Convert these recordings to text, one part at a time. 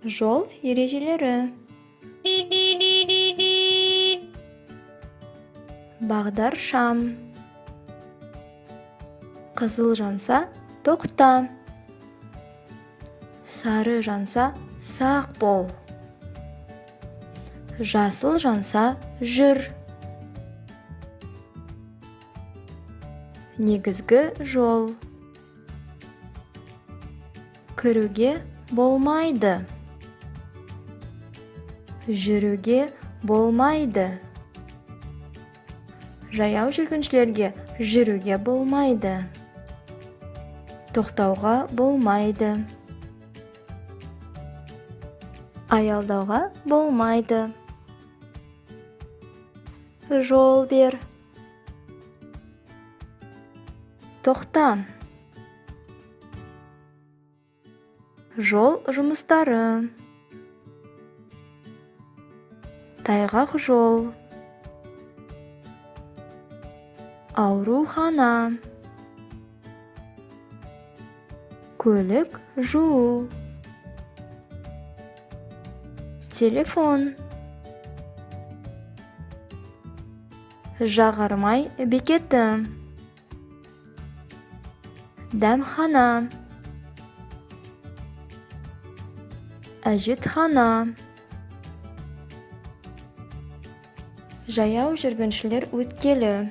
Жол ережелері. Бағдар шам. Қызыл жанса, тоқта. Сары жанса, сақ бол. Жасыл жанса, жүр. Негізгі жол. Кіруге болмайды. Жүруге болмайды. Жаяу жүргіншілерге жүруге болмайды. Тоқтауға болмайды. Аялдауға болмайды. Жол бер. Тоқта. Жол жұмыстары. Тайғақ жол. Аурухана. Көлік жуу. Телефон. Жағармай бекеті. Дәмхана. Әжетхана. Жаяу жүргіншілер өткелі.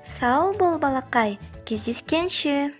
Сау бол, балақай, кездескенше.